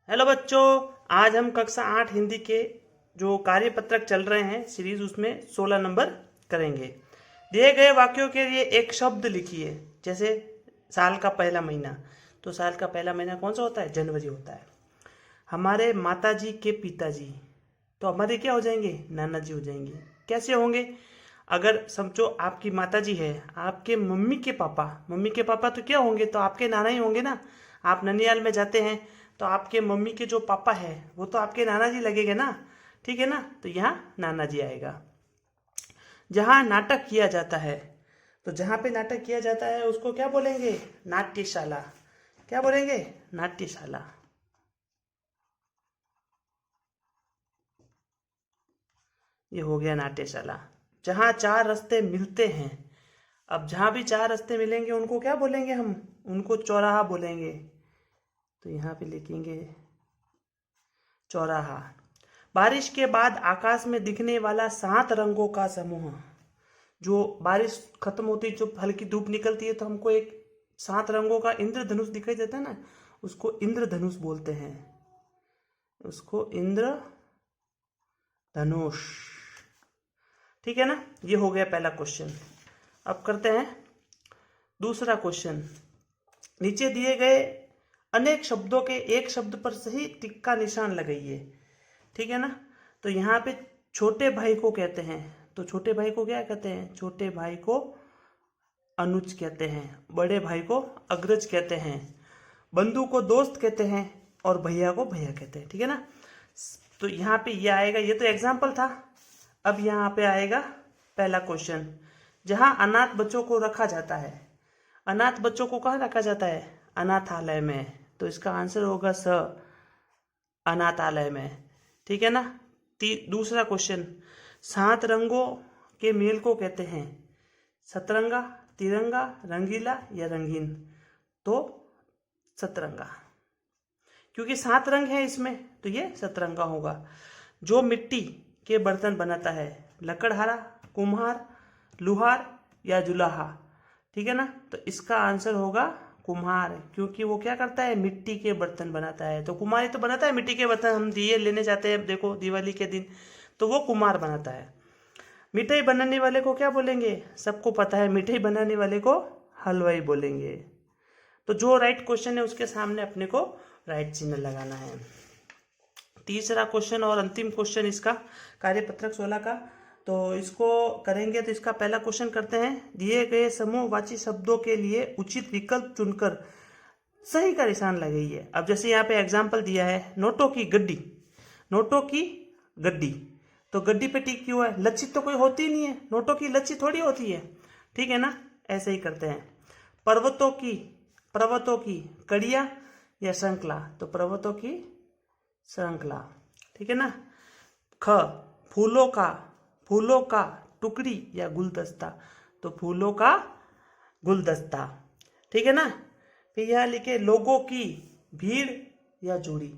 Hello बच्चों, आज हम कक्षा 8 हिंदी के जो कार्यपत्रक चल रहे हैं सीरीज उसमें 16 नंबर करेंगे। दिए गए वाक्यों के लिए एक शब्द लिखिए। जैसे साल का पहला महीना, तो साल का पहला महीना कौन सा होता है? जनवरी होता है। हमारे माताजी के पिताजी, तो हमारे क्या हो जाएंगे? नाना जी हो जाएंगे। कैसे होंगे? अगर समझो आपकी माताजी है, आपके मम्मी के पापा तो क्या होंगे? तो आपके नाना ही होंगे ना। आप ननियाल में जाते हैं तो आपके मम्मी के जो पापा है वो तो आपके नाना जी लगेंगे ना। ठीक है ना, तो यहाँ नाना जी आएगा। जहाँ नाटक किया जाता है, तो जहाँ पे नाटक किया जाता है उसको क्या बोलेंगे? नाट्यशाला। क्या बोलेंगे? नाट्यशाला। ये हो गया नाट्यशाला। जहाँ चार रास्ते मिलते हैं, अब जहाँ भी चार रास्ते मिलेंगे उनको क्या बोलेंगे? हम उनको चौराहा बोलेंगे। तो यहाँ पे लिखेंगे चौराहा। बारिश के बाद आकाश में दिखने वाला 7 रंगों का समूह। जो बारिश खत्म होती है, जो हल्की धूप निकलती है, तो हमको एक 7 रंगों का इंद्रधनुष दिखाई देता है ना, उसको इंद्रधनुष बोलते हैं। उसको इंद्रधनुष। ठीक है ना। ये हो गया पहला क्वेश्चन। अब करते हैं दूसरा क्वेश्चन। नीचे दिए गए अनेक शब्दों के एक शब्द पर सही टिक का निशान लगाइए। ठीक है ना। तो यहाँ पे छोटे भाई को कहते हैं, तो छोटे भाई को क्या कहते हैं? छोटे भाई को अनुज कहते हैं, बड़े भाई को अग्रज कहते हैं, बंधु को दोस्त कहते हैं और भैया को भैया कहते हैं। ठीक है ना। तो यहाँ पे ये आएगा, ये तो एग्जाम्पल था। अब यहाँ पे आएगा पहला क्वेश्चन। जहाँ अनाथ बच्चों को रखा जाता है, अनाथ बच्चों को कहाँ रखा जाता है? अनाथालय में। तो इसका आंसर होगा स, अनाथालय में। ठीक है ना। दूसरा क्वेश्चन। 7 रंगों के मेल को कहते हैं सतरंगा, तिरंगा, रंगीला या रंगीन? तो सतरंगा, क्योंकि 7 रंग है इसमें, तो ये सतरंगा होगा। जो मिट्टी के बर्तन बनाता है, लकड़हारा, कुम्हार, लुहार या जुलाहा? ठीक है ना। तो इसका आंसर होगा कुम्हार, क्योंकि वो क्या करता है? मिट्टी के बर्तन बनाता है। तो कुम्हार ही तो बनाता है मिट्टी के बर्तन। हम दिए लेने जाते हैं, देखो दिवाली के दिन, तो वो कुम्हार बनाता है। मिठाई बनाने वाले को क्या बोलेंगे? सबको पता है, मिठाई बनाने वाले को हलवाई बोलेंगे। तो जो राइट क्वेश्चन है उसके सामने अपने को राइट चिन्ह लगाना है। तीसरा क्वेश्चन और अंतिम क्वेश्चन इसका कार्यपत्रक 16 का, तो इसको करेंगे। तो इसका पहला क्वेश्चन करते हैं। दिए गए समूहवाची शब्दों के लिए उचित विकल्प चुनकर सही का निशान लगाइए। अब जैसे यहाँ पे एग्जाम्पल दिया है, नोटों की गड्डी, नोटों की गड्डी, तो गड्डी पे टिक क्यों है? लच्छी तो कोई होती नहीं है, नोटों की लच्छी थोड़ी होती है। ठीक है ना। ऐसे ही करते हैं। पर्वतों की कड़िया या श्रृंखला? तो पर्वतों की श्रृंखला। ठीक है ना। ख, फूलों का टुकड़ी या गुलदस्ता? तो फूलों का गुलदस्ता। ठीक है ना। फिर यहाँ लिखे लोगों की भीड़ या जोड़ी?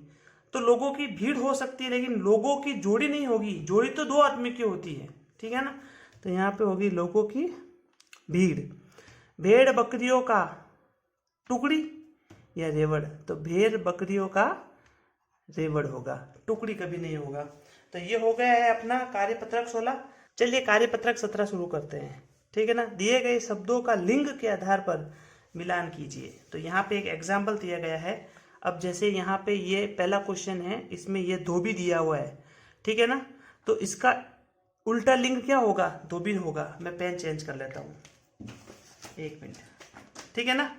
तो लोगों की भीड़ हो सकती है, लेकिन लोगों की जोड़ी नहीं होगी। जोड़ी तो 2 आदमी की होती है। ठीक है ना। तो यहाँ पे होगी लोगों की भीड़। भेड़ बकरियों का टुकड़ी या रेवड़? तो भेड़ बकरियों का रेवड़ होगा, टुकड़ी कभी नहीं होगा। तो ये हो गया है अपना कार्यपत्रक 16। चलिए कार्यपत्रक 17 शुरू करते हैं। ठीक है ना। दिए गए शब्दों का लिंग के आधार पर मिलान कीजिए। तो यहाँ पे एक एग्जाम्पल दिया गया है। अब जैसे यहाँ पे ये पहला क्वेश्चन है, इसमें ये धोबी दिया हुआ है। ठीक है ना। तो इसका उल्टा लिंग क्या होगा? धोबी होगा। मैं पेन चेंज कर लेता हूँ, 1 मिनट। ठीक है ना।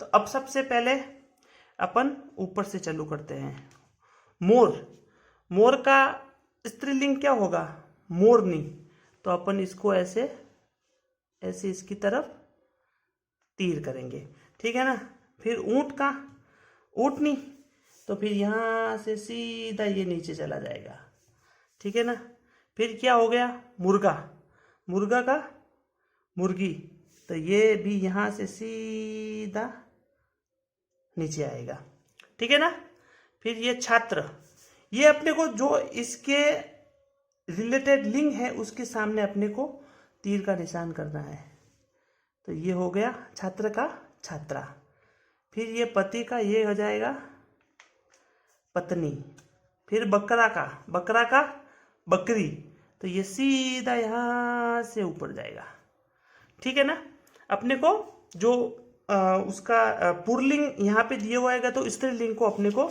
तो अब सबसे पहले अपन ऊपर से चालू करते हैं। मोर, मोर का स्त्रीलिंग क्या होगा? मोरनी। तो अपन इसको ऐसे ऐसे इसकी तरफ तीर करेंगे। ठीक है ना। फिर ऊंट का ऊंटनी, तो फिर यहाँ से सीधा ये नीचे चला जाएगा। ठीक है ना। फिर क्या हो गया? मुर्गा, मुर्गा का मुर्गी, तो ये भी यहाँ से सीधा नीचे आएगा। ठीक है ना। फिर ये छात्र, ये अपने को जो इसके रिलेटेड लिंग है उसके सामने अपने को तीर का निशान करना है। तो ये हो गया छात्र का छात्रा। फिर ये पति का ये हो जाएगा पत्नी। फिर बकरा का बकरी, तो ये सीधा यहाँ से ऊपर जाएगा। ठीक है ना। अपने को जो उसका पुल्लिंग यहाँ पे दिया हुआ है तो स्त्रीलिंग को अपने को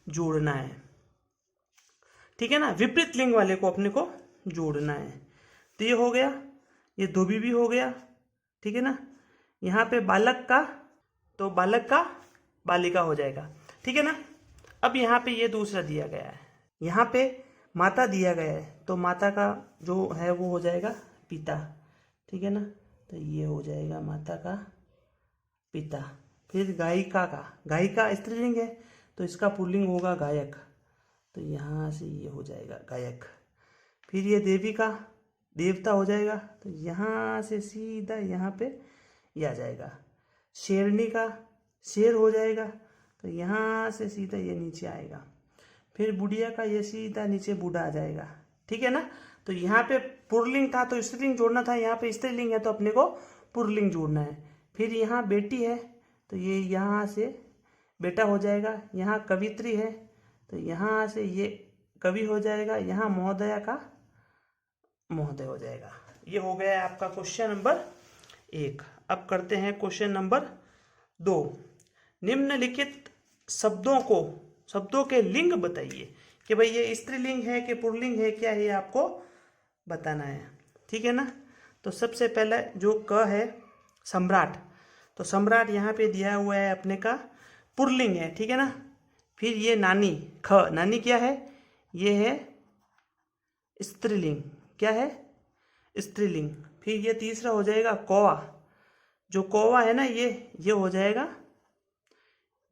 जोड़ना है। ठीक है ना। विपरीत लिंग वाले को अपने को जोड़ना है। तो ये हो गया, ये धोबी भी हो गया। ठीक है ना। यहाँ पे बालक का, तो बालक का बालिका हो जाएगा। ठीक है ना। अब यहाँ पे ये दूसरा दिया गया है, यहाँ पे माता दिया गया है, तो माता का जो है वो हो जाएगा पिता। ठीक है ना। तो ये हो जाएगा माता का पिता। फिर गायिका स्त्रीलिंग है, तो इसका पुल्लिंग होगा गायक, तो यहाँ से ये हो जाएगा गायक। फिर ये देवी का देवता हो जाएगा, तो यहाँ से सीधा यहाँ पे ये आ जाएगा। शेरनी का शेर हो जाएगा, तो यहाँ से सीधा ये नीचे आएगा। फिर बुढ़िया का ये सीधा नीचे बूढ़ा आ जाएगा। ठीक है ना। तो यहाँ पे पुल्लिंग था तो स्त्रीलिंग जोड़ना था, यहाँ पे स्त्रीलिंग है तो अपने को पुल्लिंग जोड़ना है। फिर यहाँ बेटी है, तो ये यहाँ से बेटा हो जाएगा। यहाँ कवित्री है, तो यहाँ से ये कवि हो जाएगा। यहाँ महोदया का महोदय हो जाएगा। ये हो गया है आपका क्वेश्चन नंबर 1। अब करते हैं क्वेश्चन नंबर 2। निम्नलिखित शब्दों के लिंग बताइए कि भाई ये स्त्रीलिंग है कि पुल्लिंग है, क्या है, ये आपको बताना है। ठीक है ना। तो सबसे पहले जो क है सम्राट, तो सम्राट यहाँ पे दिया हुआ है अपने का पुल्लिंग है। ठीक है ना। फिर ये नानी, नानी क्या है, ये है स्त्रीलिंग, क्या है, स्त्रीलिंग। फिर ये तीसरा हो जाएगा कौवा, जो कौवा है ना ये हो जाएगा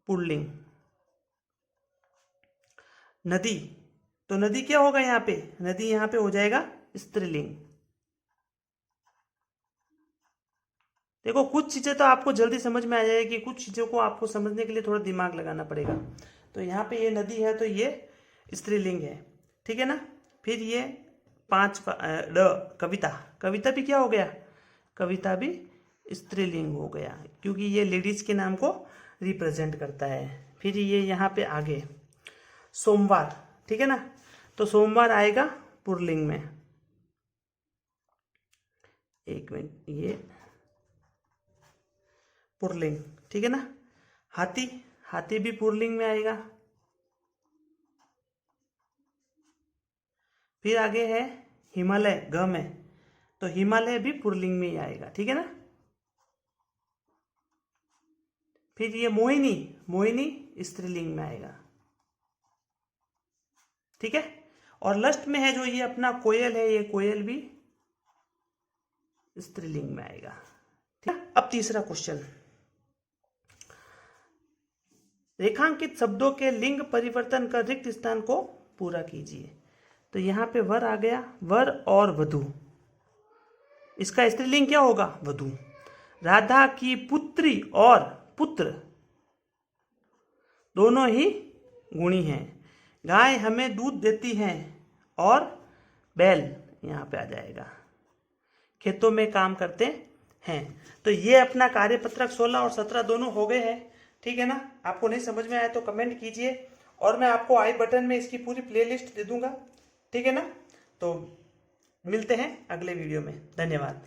पुल्लिंग। नदी, तो नदी क्या होगा यहाँ पे, नदी यहाँ पे हो जाएगा स्त्रीलिंग। देखो कुछ चीजें तो आपको जल्दी समझ में आ जाएगी, कुछ चीजों को आपको समझने के लिए थोड़ा दिमाग लगाना पड़ेगा। तो यहाँ पे ये नदी है तो ये स्त्रीलिंग है। ठीक है ना। फिर ये 5 कविता भी क्या हो गया, कविता भी स्त्रीलिंग हो गया, क्योंकि ये लेडीज के नाम को रिप्रेजेंट करता है। फिर ये यहाँ पे आगे सोमवार, ठीक है ना, तो सोमवार आएगा पुल्लिंग में। एक मिनट, ये पुल्लिंग, ठीक है ना। हाथी भी पुल्लिंग में आएगा। फिर आगे है हिमालय, ग में, तो हिमालय भी पुल्लिंग में ही आएगा। ठीक है ना। फिर ये मोहिनी स्त्रीलिंग में आएगा। ठीक है। और लास्ट में है जो ये अपना कोयल है, ये कोयल भी स्त्रीलिंग में आएगा। ठीक है। अब तीसरा क्वेश्चन, रेखांकित शब्दों के लिंग परिवर्तन कर रिक्त स्थान को पूरा कीजिए। तो यहाँ पे वर आ गया, वर और वधु, इसका स्त्रीलिंग क्या होगा, वधु। राधा की पुत्री और पुत्र दोनों ही गुणी हैं। गाय हमें दूध देती है और बैल यहाँ पे आ जाएगा, खेतों में काम करते हैं। तो ये अपना कार्यपत्रक 16 और 17 दोनों हो गए हैं। ठीक है ना। आपको नहीं समझ में आया तो कमेंट कीजिए, और मैं आपको आई बटन में इसकी पूरी प्लेलिस्ट दे दूंगा। ठीक है ना। तो मिलते हैं अगले वीडियो में। धन्यवाद।